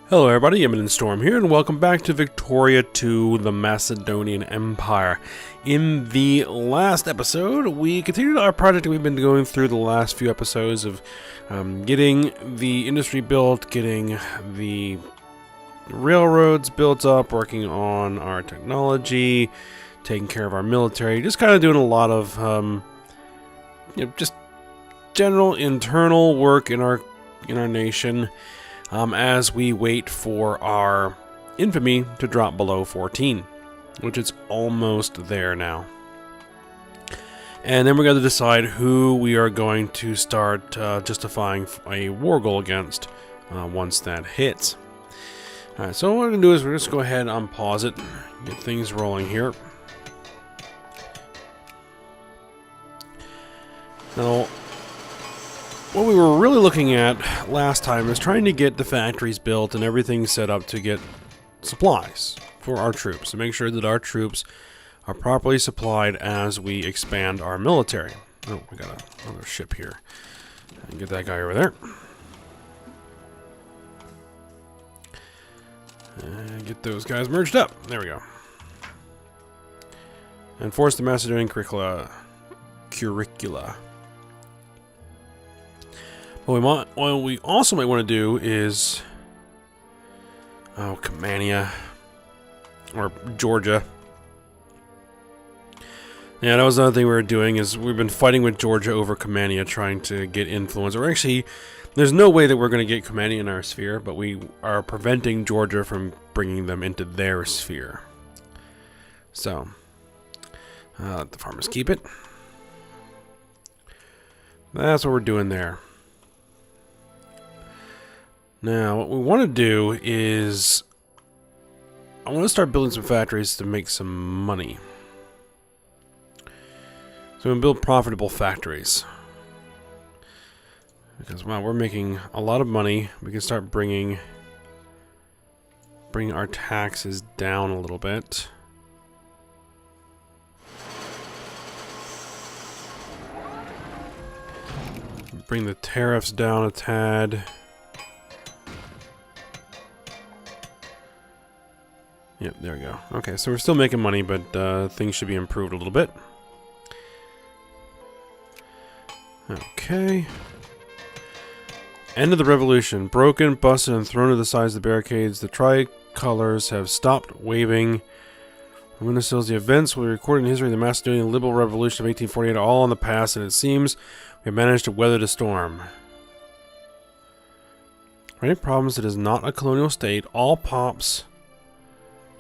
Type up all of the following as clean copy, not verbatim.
Hello everybody, Imminent Storm here, and welcome back to Victoria to the Macedonian Empire. In the last episode, we continued our project that we've been going through the last few episodes of getting the industry built, getting the railroads built up, working on our technology, taking care of our military, just kind of doing a lot of just general internal work in our nation. As we wait for our infamy to drop below 14, which is almost there now. And then we're going to decide who we are going to start justifying a war goal against once that hits. Alright, so what we're going to do is we're just go ahead and unpause it, get things rolling here. Now, what we were really looking at last time is trying to get the factories built and everything set up to get supplies for our troops, to make sure that our troops are properly supplied as we expand our military. Oh, we got another ship here. And get that guy over there. And get those guys merged up. There we go. And force the Macedonian curricula. What we also might want to do is... Cambodia. Or Georgia. Yeah, that was another thing we were doing, is we've been fighting with Georgia over Cambodia, trying to get influence. Or actually, there's no way that we're going to get Cambodia in our sphere, but we are preventing Georgia from bringing them into their sphere. So, let the farmers keep it. That's what we're doing there. Now, what we want to do is... I want to start building some factories to make some money. So we're going to build profitable factories. Because, wow, we're making a lot of money. We can start bringing our taxes down a little bit. Bring the tariffs down a tad. Yep, there we go. Okay, so we're still making money, but things should be improved a little bit. Okay. End of the revolution. Broken, busted, and thrown to the sides of the barricades. The tricolors have stopped waving. The events we recorded in history of the Macedonian Liberal Revolution of 1848 are all in the past, and it seems we have managed to weather the storm. For any problems, it is not a colonial state. All pops...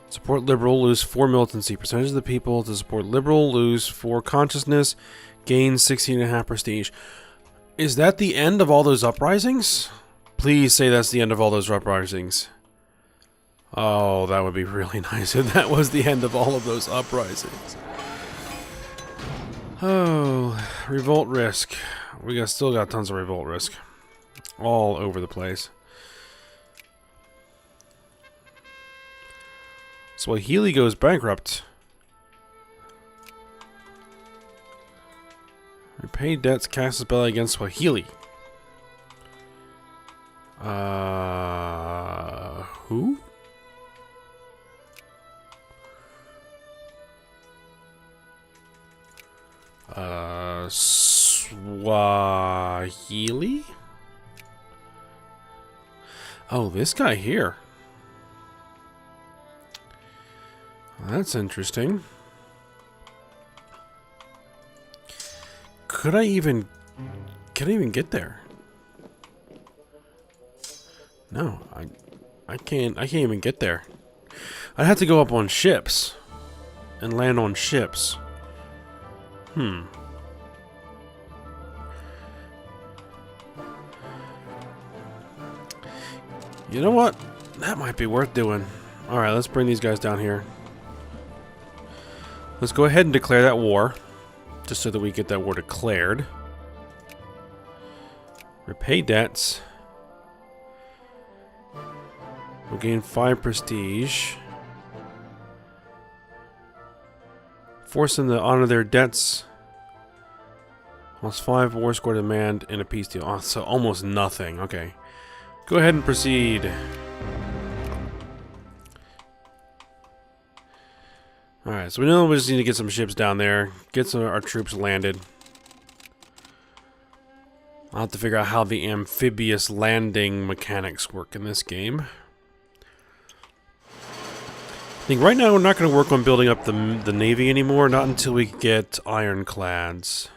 Support liberal, lose 4 militancy. Percentage of the people to support liberal, lose 4 consciousness, gain 16.5 prestige. Is that the end of all those uprisings? Please say that's the end of all those uprisings. Oh, that would be really nice if that was the end of all of those uprisings. Oh, revolt risk. Still got tons of revolt risk. All over the place. Swahili goes bankrupt. Repay debts, cast a spell against Swahili. Who? Swahili? Oh, this guy here. That's interesting. Can I even get there? No, I can't even get there. I'd have to go up on ships and land on ships. You know what? That might be worth doing. Alright, let's bring these guys down here. Let's go ahead and declare that war, just so that we get that war declared. Repay debts. We'll gain 5 prestige. Force them to honor their debts. Lost 5 war score demand in a peace deal. Oh, so almost nothing. Okay. Go ahead and proceed. Alright, so we know we just need to get some ships down there, get some of our troops landed. I'll have to figure out how the amphibious landing mechanics work in this game. I think right now we're not going to work on building up the navy anymore, not until we get ironclads.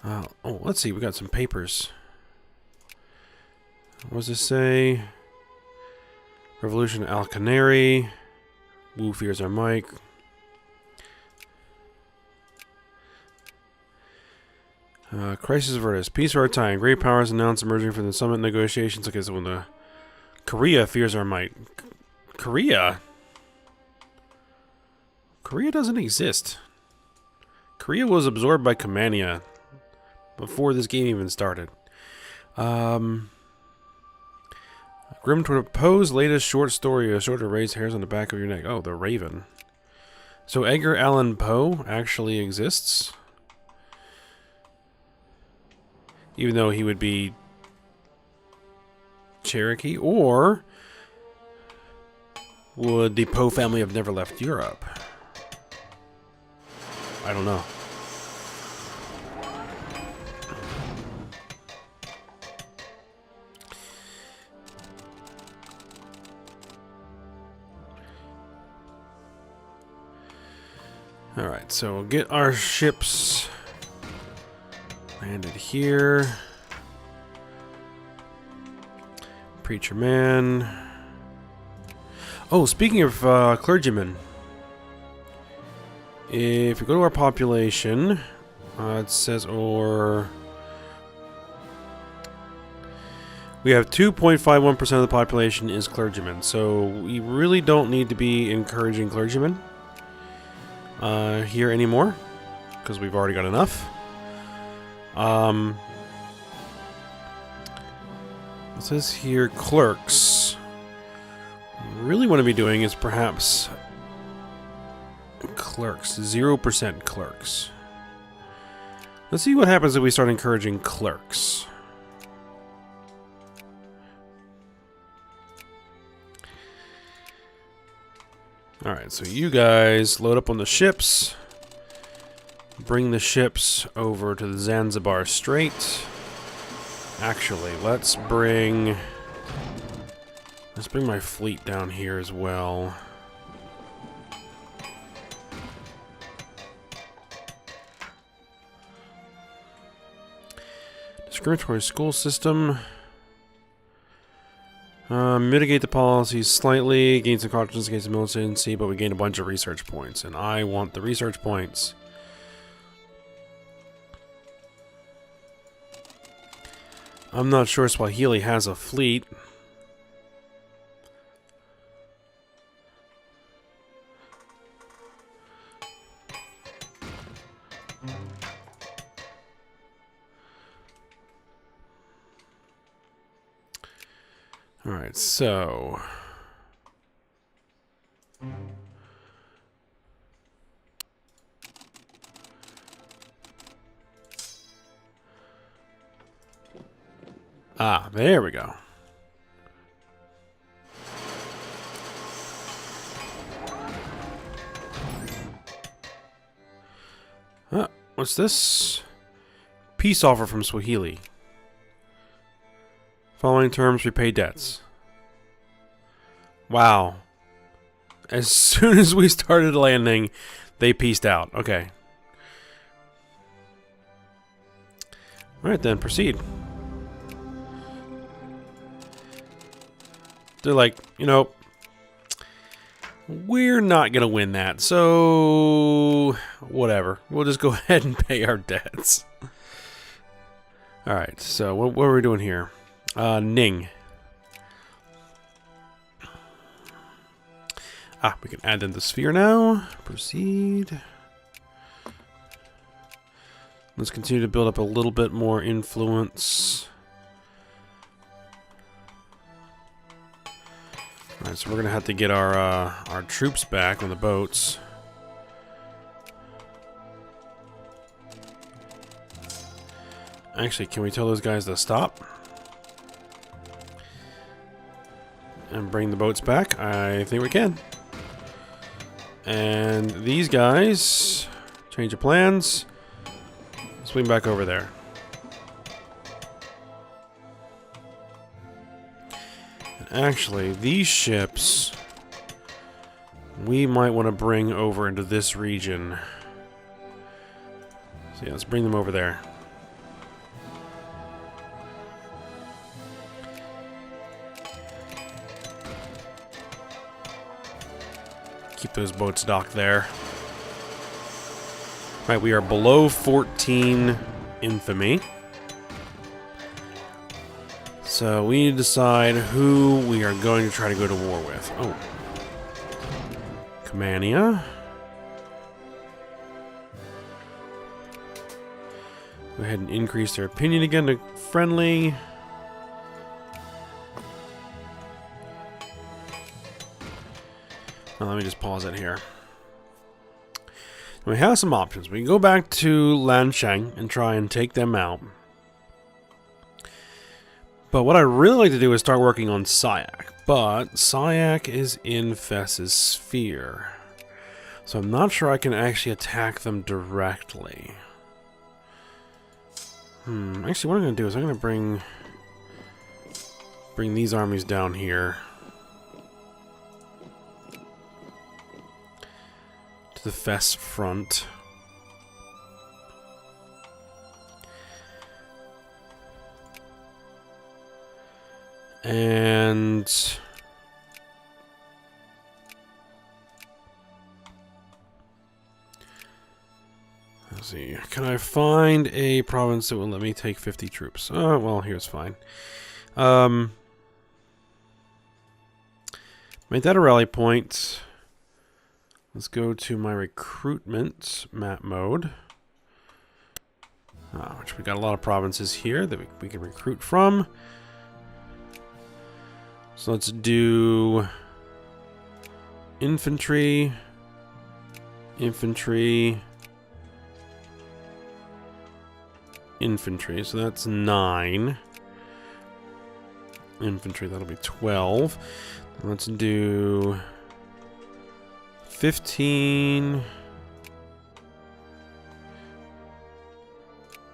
Oh, let's see, we got some papers. What does this say? Revolution Al Canary. Wu fears our might. Crisis averted. Peace for our time. Great powers announced emerging from the summit negotiations. Okay, so when the Korea fears our might. Korea? Korea doesn't exist. Korea was absorbed by Cambodia before this game even started. Grim to Poe's latest short story, a short to raise hairs on the back of your neck. Oh, the Raven. So Edgar Allan Poe actually exists? Even though he would be Cherokee, or would the Poe family have never left Europe? I don't know. Alright, so we'll get our ships landed here. Preacher man. Oh, speaking of clergymen, if we go to our population, it says we have 2.51% of the population is clergymen, so we really don't need to be encouraging clergymen here anymore, because we've already got enough. It says here clerks. What we really want to be doing is perhaps clerks, 0% clerks. Let's see what happens if we start encouraging clerks. Alright, so you guys load up on the ships. Bring the ships over to the Zanzibar Strait. Actually, let's bring my fleet down here as well. Discriminatory school system. Mitigate the policies slightly, gain some confidence against the militancy, but we gain a bunch of research points, and I want the research points. I'm not sure Swahili has a fleet. Alright, so there we go. What's this? Peace offer from Swahili. Following terms, repay debts. Wow. As soon as we started landing, they peaced out. Okay. Alright then, proceed. They're like, you know, we're not going to win that, so whatever. We'll just go ahead and pay our debts. Alright, so what are we doing here? Ning. We can add in the sphere now. Proceed. Let's continue to build up a little bit more influence. Alright, so we're gonna have to get our troops back on the boats. Actually, can we tell those guys to stop? And bring the boats back? I think we can. And these guys, change of plans, swing back over there. And actually, these ships, we might want to bring over into this region. So yeah, let's bring them over there. Keep those boats docked there. Right, we are below 14 infamy. So we need to decide who we are going to try to go to war with. Oh. Cambodia. Go ahead and increase their opinion again to friendly. Now, let me just pause it here. We have some options. We can go back to Lansheng and try and take them out. But what I'd really like to do is start working on Sayak. But Sayak is in Fess's sphere. So I'm not sure I can actually attack them directly. Actually, what I'm going to do is I'm going to bring these armies down here. To the Fess front. And let's see, can I find a province that will let me take 50 troops? Oh, well, here's fine. Make that a rally point. Let's go to my recruitment map mode. Which we got a lot of provinces here that we can recruit from. So let's do infantry, infantry, infantry. So that's 9. Infantry, that'll be 12. Let's do 15,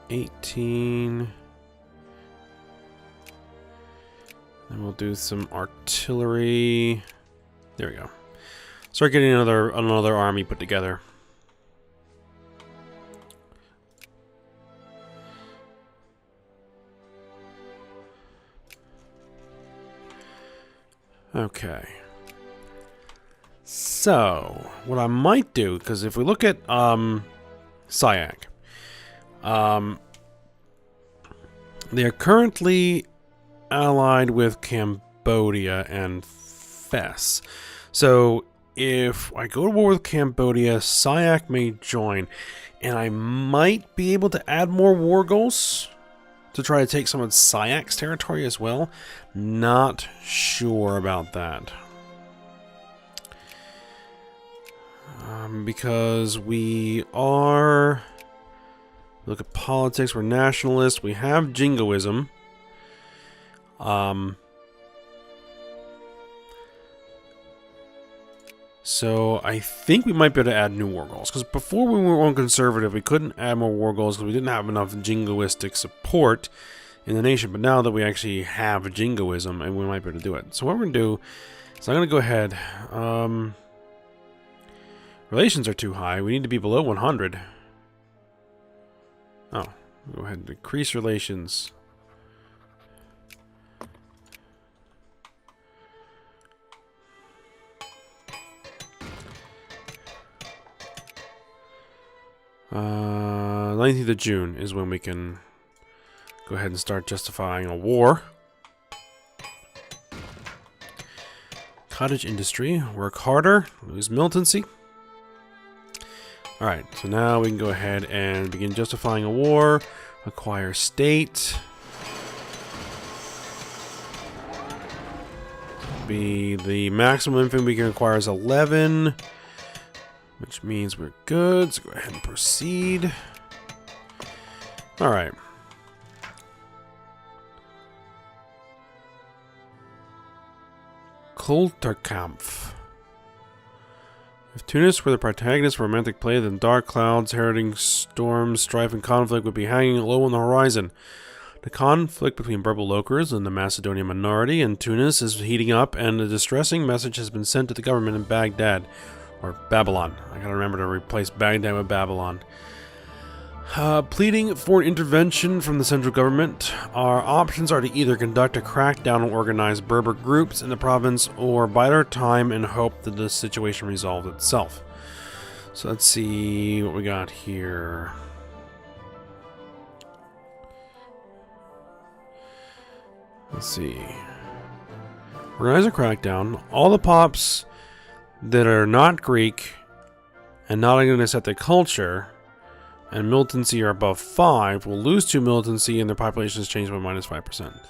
18, and we'll do some artillery. There we go. Start getting another army put together. Okay. So, what I might do, because if we look at Sayak, they are currently allied with Cambodia and Fess. So, if I go to war with Cambodia, Sayak may join, and I might be able to add more war goals to try to take some of Sayak's territory as well. Not sure about that. Because we are... Look at politics, we're nationalists, we have jingoism. So I think we might be able to add new war goals. Because before we were on conservative, we couldn't add more war goals because we didn't have enough jingoistic support in the nation. But now that we actually have jingoism, and we might be able to do it. So what we're going to do is I'm going to go ahead... relations are too high. We need to be below 100. Oh, go ahead and decrease relations. Uh, 19th of June is when we can go ahead and start justifying a war. Cottage industry, work harder, lose militancy. Alright, so now we can go ahead and begin justifying a war, acquire state. The maximum infantry we can acquire is 11, which means we're good, so go ahead and proceed. Alright. Kulturkampf. If Tunis were the protagonist of romantic play, then dark clouds, heralding storms, strife, and conflict would be hanging low on the horizon. The conflict between Berber locals and the Macedonian minority in Tunis is heating up, and a distressing message has been sent to the government in Baghdad. Or Babylon. I gotta remember to replace Baghdad with Babylon. Pleading for an intervention from the central government. Our options are to either conduct a crackdown on organized Berber groups in the province or bide our time and hope that the situation resolves itself. So let's see what we got here. Let's see. Organize a crackdown. All the pops that are not Greek and not going to set the culture and militancy are above 5 will lose 2 militancy and their population is changed by minus 5%.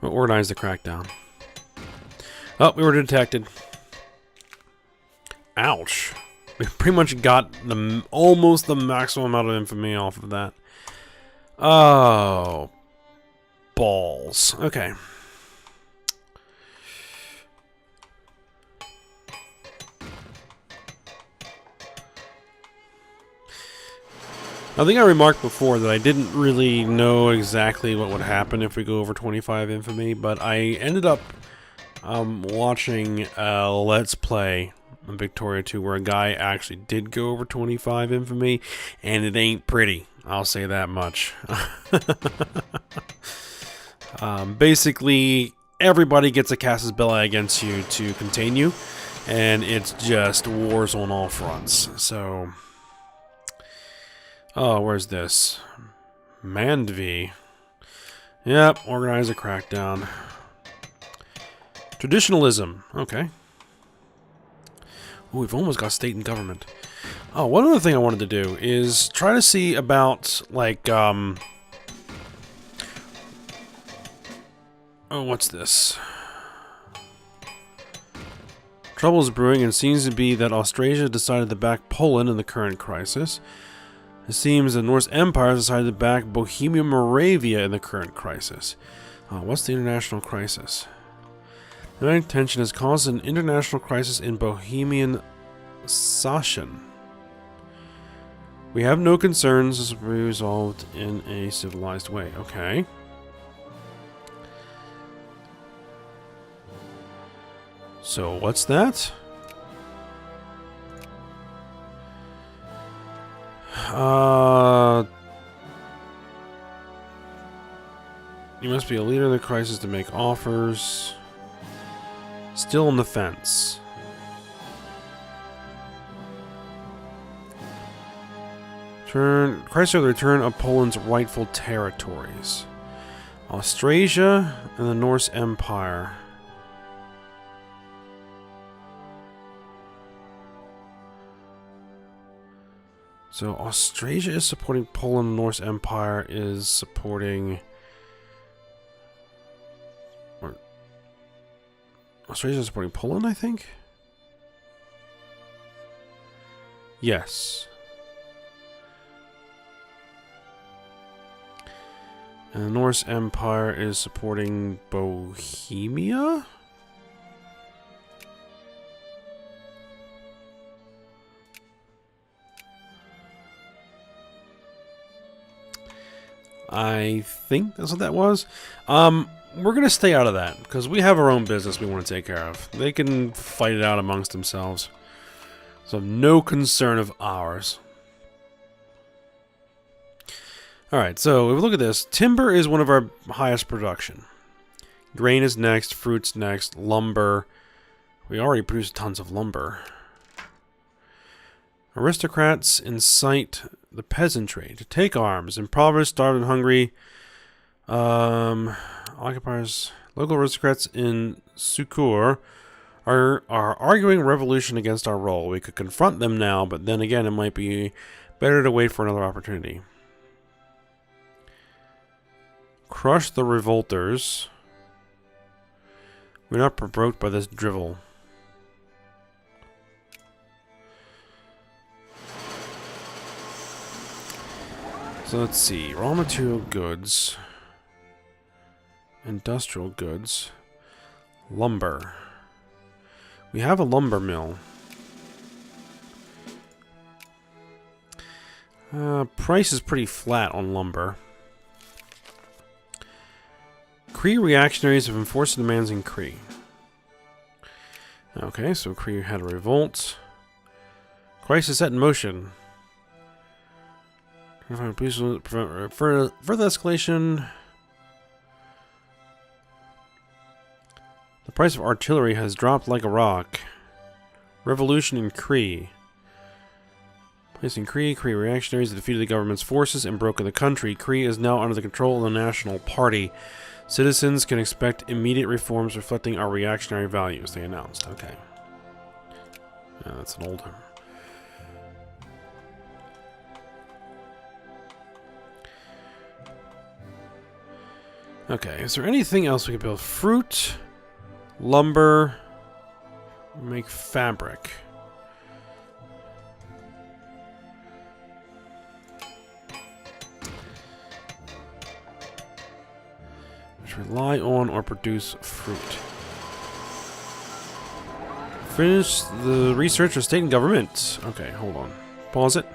We'll organize the crackdown. Oh, we were detected. Ouch. We pretty much got almost the maximum amount of infamy off of that. Oh. Balls. Okay. I think I remarked before that I didn't really know exactly what would happen if we go over 25 infamy, but I ended up watching a Let's Play on Victoria 2 where a guy actually did go over 25 infamy, and it ain't pretty. I'll say that much. Basically, everybody gets a casus belli against you to contain you, and it's just wars on all fronts. So... Oh, where's this? Mandvi. Yep, organize a crackdown. Traditionalism. Okay. Ooh, we've almost got state and government. Oh, one other thing I wanted to do is try to see about, like, oh, what's this? Trouble is brewing, and seems to be that Austrasia decided to back Poland in the current crisis. It seems the Norse Empire has decided to back Bohemia Moravia in the current crisis. What's the international crisis? The United tension has caused an international crisis in Bohemian Sachsen. We have no concerns. This will be resolved in a civilized way. Okay. So what's that? You must be a leader in the crisis to make offers. Still on the fence. Crisis of the return of Poland's rightful territories. Austrasia and the Norse Empire. So Austrasia is supporting Poland, the Norse Empire is supporting... Or Australia is supporting Poland, I think? Yes. And the Norse Empire is supporting Bohemia? I think that's what that was. We're going to stay out of that, because we have our own business we want to take care of. They can fight it out amongst themselves. So no concern of ours. Alright, so if we look at this, timber is one of our highest production. Grain is next, fruits next, lumber. We already produce tons of lumber. Aristocrats incite the peasantry to take arms. Impoverished, starved, and hungry. Occupiers, local aristocrats in Sukur are arguing revolution against our role. We could confront them now, but then again, it might be better to wait for another opportunity. Crush the revolters. We're not provoked by this drivel. So let's see. Raw material goods. Industrial goods. Lumber. We have a lumber mill. Price is pretty flat on lumber. Cree reactionaries have enforced demands in Cree. Okay, so Cree had a revolt. Crisis set in motion. Prevent further escalation. The price of artillery has dropped like a rock. Revolution in Cree. Placed in Cree, Cree reactionaries have defeated the government's forces and broken the country. Cree is now under the control of the National Party. Citizens can expect immediate reforms reflecting our reactionary values, they announced. Okay. Yeah, that's an old one. Okay, is there anything else we can build? Fruit, lumber, make fabric. Rely on or produce fruit. Finish the research of state and government. Okay, hold on. Pause it.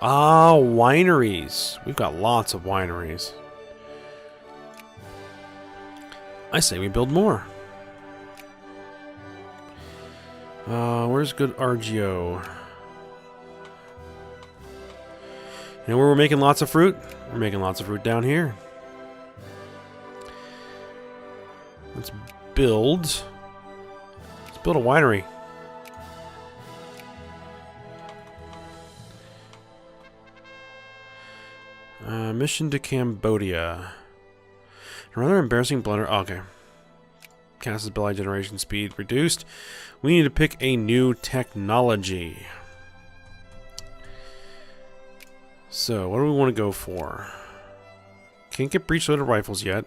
Ah, wineries. We've got lots of wineries. I say we build more. Where's good RGO? You know where we're making lots of fruit? We're making lots of fruit down here. Let's build a winery. Mission to Cambodia. A rather embarrassing blunder. Oh, okay. Cass's belly generation speed reduced. We need to pick a new technology. So, what do we want to go for? Can't get breech-loaded rifles yet.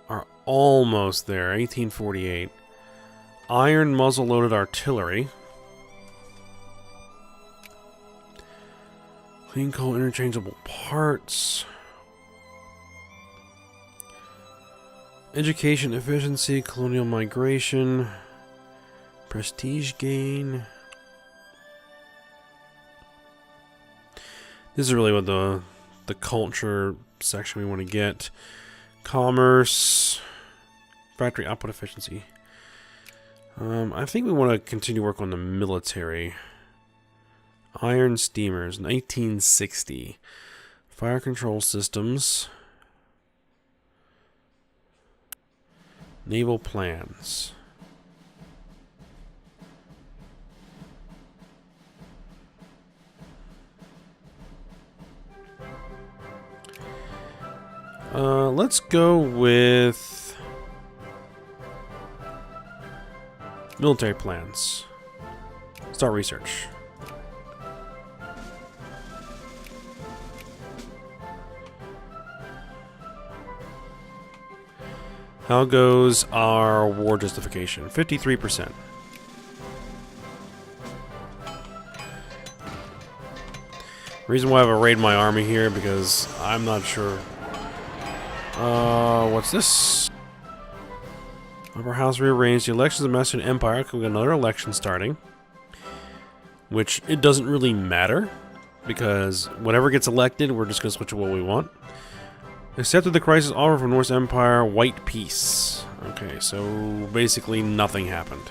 Are almost there. 1848. Iron muzzle-loaded artillery. Clean coal interchangeable parts. Education efficiency, colonial migration, prestige gain. This is really what the culture section we want to get. Commerce, factory output efficiency. I think we want to continue work on the military. Iron steamers, 1960. Fire control systems. Naval plans. Let's go with military plans. Start research. How goes our war justification? 53%. Reason why I have a raid my army here because I'm not sure. What's this? Upper house rearranged. The elections of the Macedonian Empire. We got another election starting. Which it doesn't really matter. Because whatever gets elected, we're just going to switch to what we want. Accepted the crisis offer from Norse Empire. White peace. Okay, so basically nothing happened.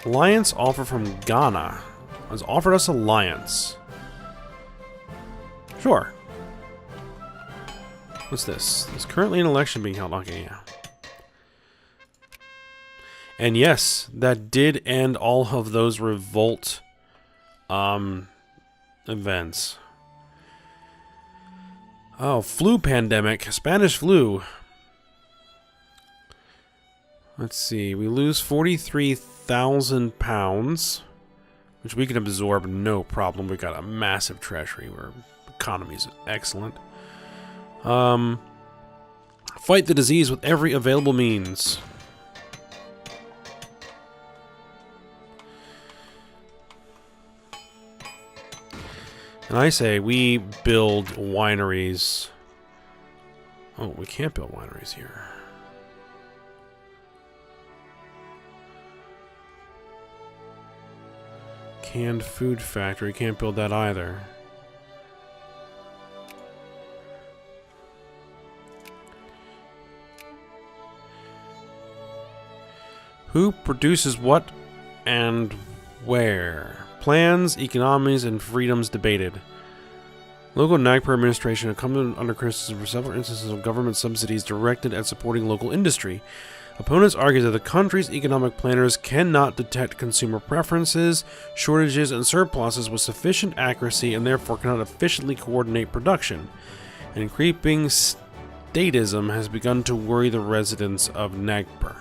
Alliance offer from Ghana. Has offered us alliance. Sure. What's this? There's currently an election being held. Okay, yeah. And yes, that did end all of those revolt events. Oh, flu pandemic. Spanish flu. Let's see. We lose 43,000 pounds, which we can absorb no problem. We got a massive treasury. Our economy is excellent. Fight the disease with every available means. And I say we build wineries. Oh, we can't build wineries here. Canned food factory, can't build that either. Who produces what and where? Plans, economies, and freedoms debated. Local NAGPR administration had come under criticism for several instances of government subsidies directed at supporting local industry. Opponents argue that the country's economic planners cannot detect consumer preferences, shortages, and surpluses with sufficient accuracy and therefore cannot efficiently coordinate production. And creeping statism has begun to worry the residents of NAGPR.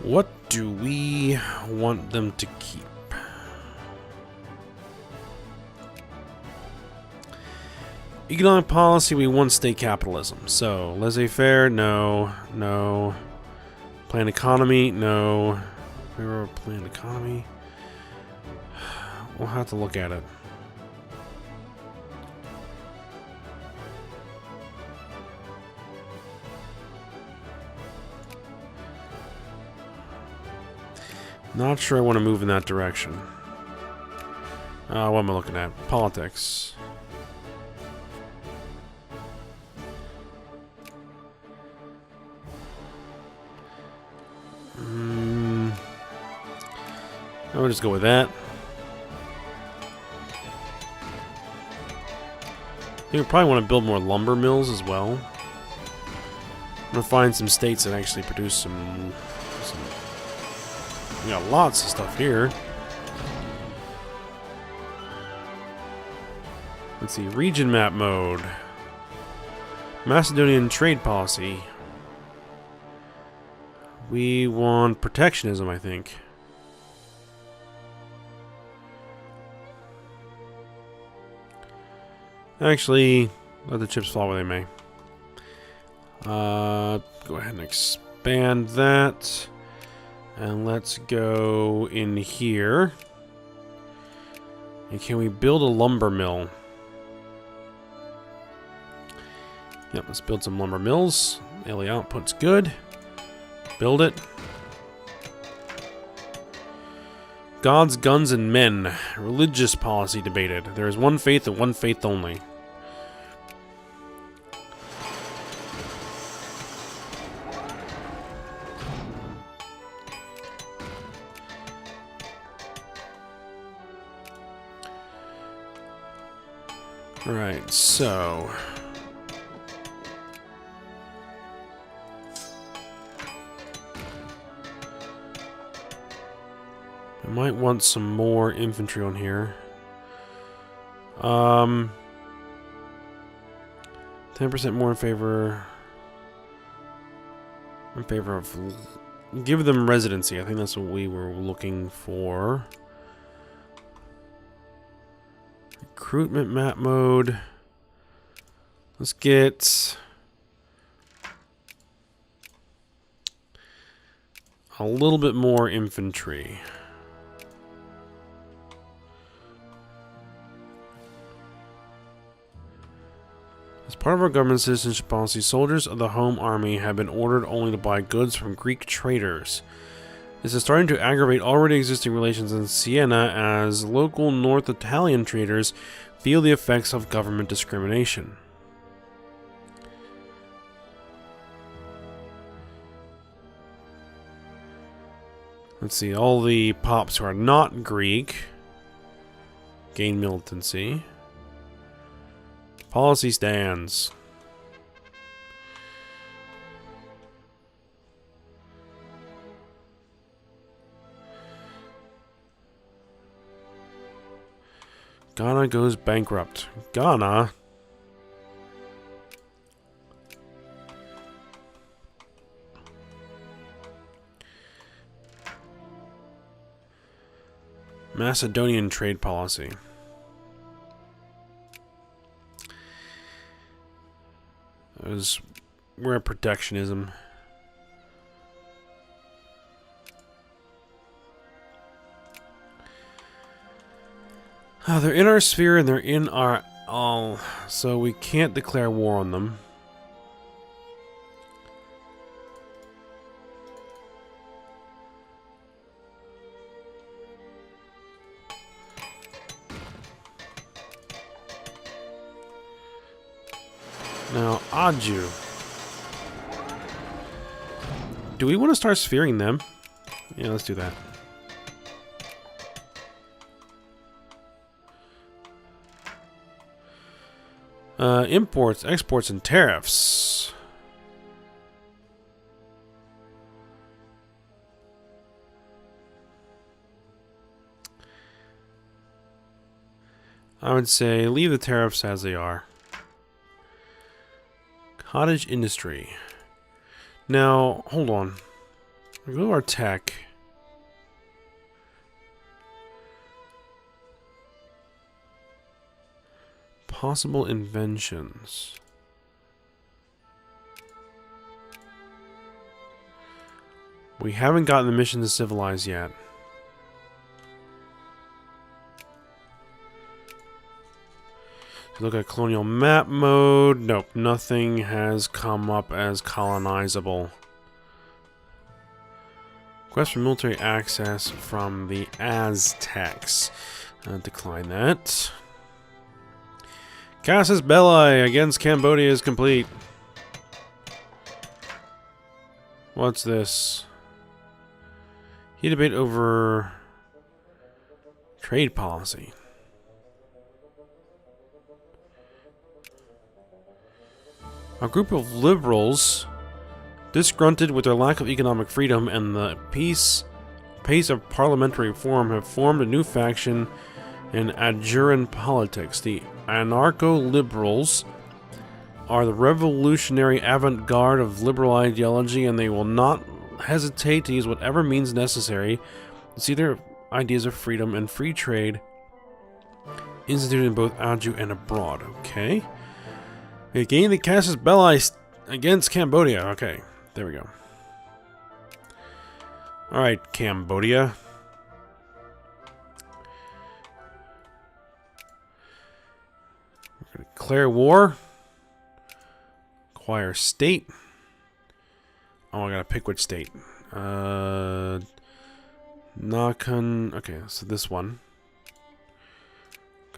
What do we want them to keep? Economic policy, we want state capitalism. So, laissez-faire, no. No. Planned economy, no. Planned economy. We'll have to look at it. Not sure I want to move in that direction. What am I looking at? Politics. I'll just go with that. I think we probably want to build more lumber mills as well. I'm going to find some states that actually produce some... We got lots of stuff here. Let's see, region map mode. Macedonian trade policy. We want protectionism, I think. Actually, let the chips fall where they may. Go ahead and expand that. And let's go in here. And can we build a lumber mill? Yep, let's build some lumber mills. Daily output's good. Build it. Gods, guns, and men. Religious policy debated. There is one faith and one faith only. Alright, so... I might want some more infantry on here. 10% more in favor of... Give them residency. I think that's what we were looking for. Recruitment map mode. Let's get a little bit more infantry. As part of our government citizenship policy, soldiers of the Home Army have been ordered only to buy goods from Greek traders. This is starting to aggravate already existing relations in Siena as local North Italian traders feel the effects of government discrimination. Let's see, all the pops who are not Greek gain militancy. Policy stands. Ghana goes bankrupt. Ghana? Macedonian trade policy. We're at protectionism. They're in our sphere and they're in our all, so we can't declare war on them. Now, Aju. Do we want to start sphering them? Yeah, let's do that. Imports, exports, and tariffs. I would say leave the tariffs as they are. Cottage industry. Now, hold on. We go to our tech. Possible inventions. We haven't gotten the mission to civilize yet. Look at colonial map mode. Nope, nothing has come up as colonizable. Request for military access from the Aztecs. Decline that. Casus Belli against Cambodia is complete. What's this? He debate over trade policy. A group of liberals, disgruntled with their lack of economic freedom and the pace of parliamentary reform, have formed a new faction in Adjuran politics. The anarcho-liberals are the revolutionary avant-garde of liberal ideology, and they will not hesitate to use whatever means necessary to see their ideas of freedom and free trade instituted in both Aju and abroad. Okay. We gained the Casus Belli against Cambodia. Okay, there we go. Alright, Cambodia. We're going to declare war. Acquire state. Oh, I gotta pick which state. Nakhon. Okay, so this one.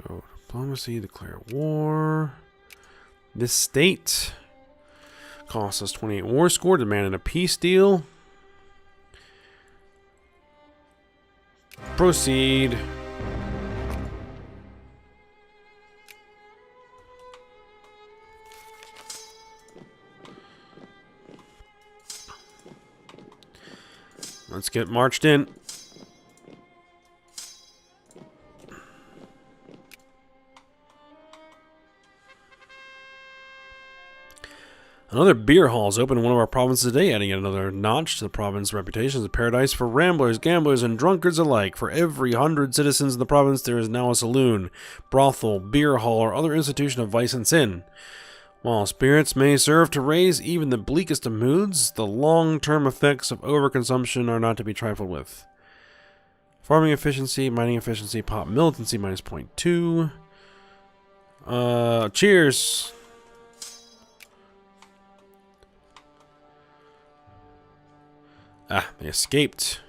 Go diplomacy, declare war. This state costs us 28 war score, demanded a peace deal. Proceed. Let's get marched in. Another beer hall is open in one of our provinces today, adding yet another notch to the province's reputation as a paradise for ramblers, gamblers, and drunkards alike. For every 100 citizens in the province, there is now a saloon, brothel, beer hall, or other institution of vice and sin. While spirits may serve to raise even the bleakest of moods, the long-term effects of overconsumption are not to be trifled with. Farming efficiency, mining efficiency, pop militancy minus 0.2. Cheers! Ah, they escaped.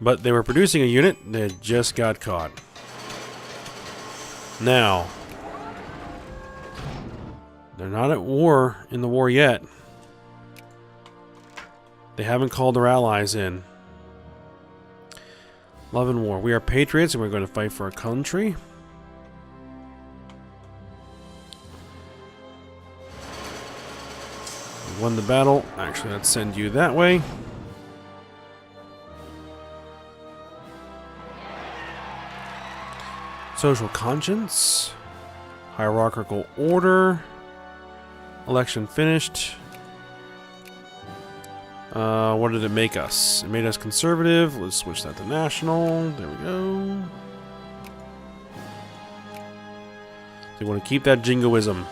But they were producing a unit that just got caught. Now, they're not at war in the war yet. They haven't called their allies in. Love and war. We are patriots and we're going to fight for our country. Won the battle. Actually, let's send you that way. Social conscience. Hierarchical order. Election finished. What did it make us? It made us conservative. Let's switch that to national. There we go. So you want to keep that jingoism.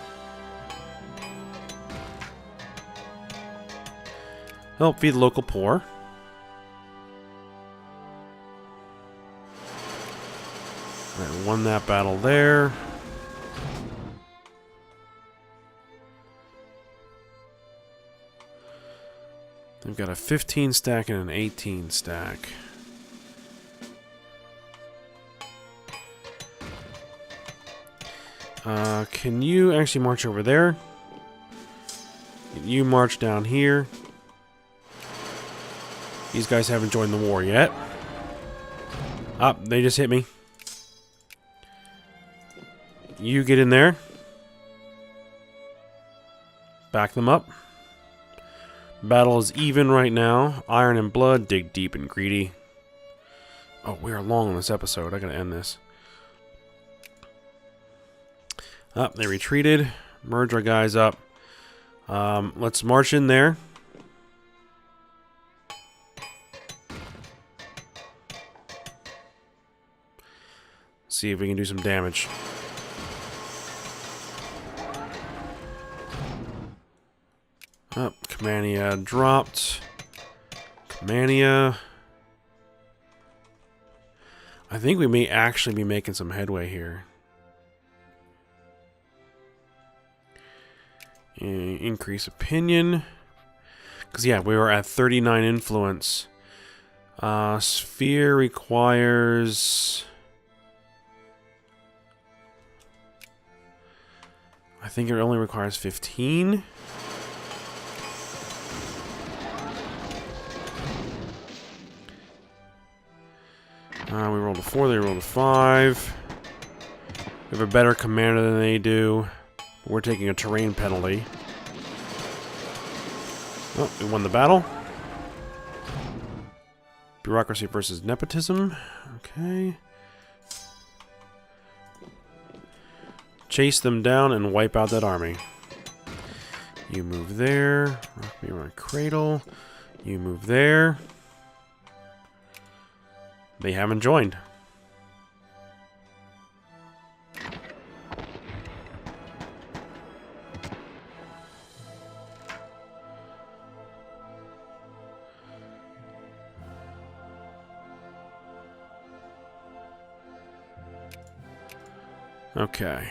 Help feed the local poor. won that battle there. They've got a 15 stack and an 18 stack. Can you actually march over there? You march down here. These guys haven't joined the war yet. Ah, they just hit me. You get in there. Back them up. Battle is even right now. Iron and blood, dig deep and greedy. Oh, we are long on this episode. I gotta end this. Up, they retreated. Merge our guys up. Let's march in there. See if we can do some damage. Up, Cambodia dropped. Cambodia. I think we may actually be making some headway here. Increase opinion. Because, yeah, we were at 39 influence. Sphere requires... I think it only requires 15. We rolled a 4, they rolled a 5. We have a better commander than they do. We're taking a terrain penalty. Oh, we won the battle. Bureaucracy versus nepotism. Okay. Chase them down and wipe out that army. You move there. Rock me around cradle. You move there. They haven't joined. Okay.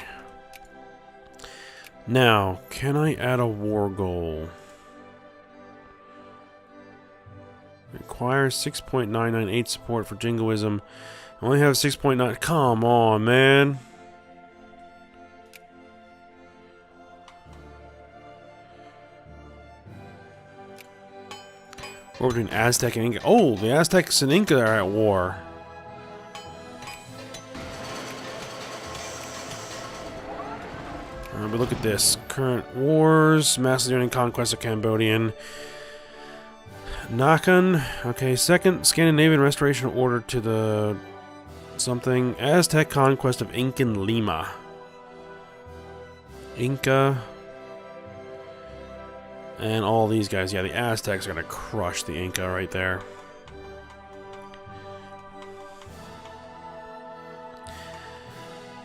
Now, can I add a war goal? Requires 6.998 support for jingoism. I only have 6.9. Come on, man. War between Aztec and Inca. Oh, the Aztecs and Inca are at war. But look at this. Current wars. Macedonian conquest of Cambodian. Nakan. Okay, second Scandinavian restoration order to the something. Aztec conquest of Incan Lima. Inca. And all these guys. Yeah, the Aztecs are going to crush the Inca right there.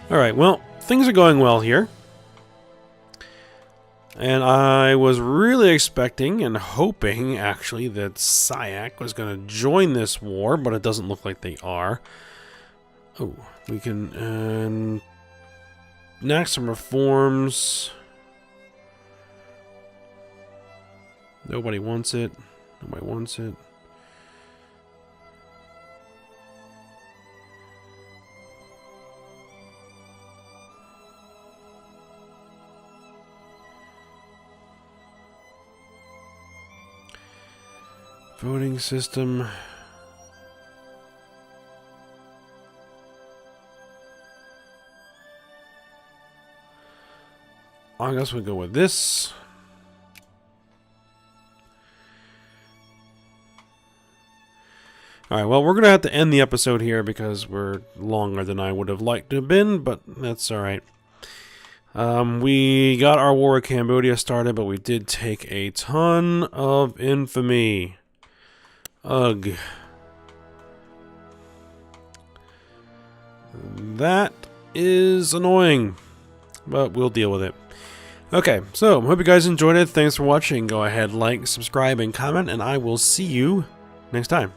Alright, well, things are going well here. And I was really expecting and hoping, actually, that Syac was going to join this war, but it doesn't look like they are. Oh, we can enact some reforms. Nobody wants it. Nobody wants it. Voting system. I guess we'll go with this. Alright, well, we're going to have to end the episode here because we're longer than I would have liked to have been, but that's alright. We got our war with Cambodia started, but we did take a ton of infamy. Ugh. That is annoying, but we'll deal with it. Okay, so hope you guys enjoyed it. Thanks for watching. Go ahead, like, subscribe, and comment, and I will see you next time.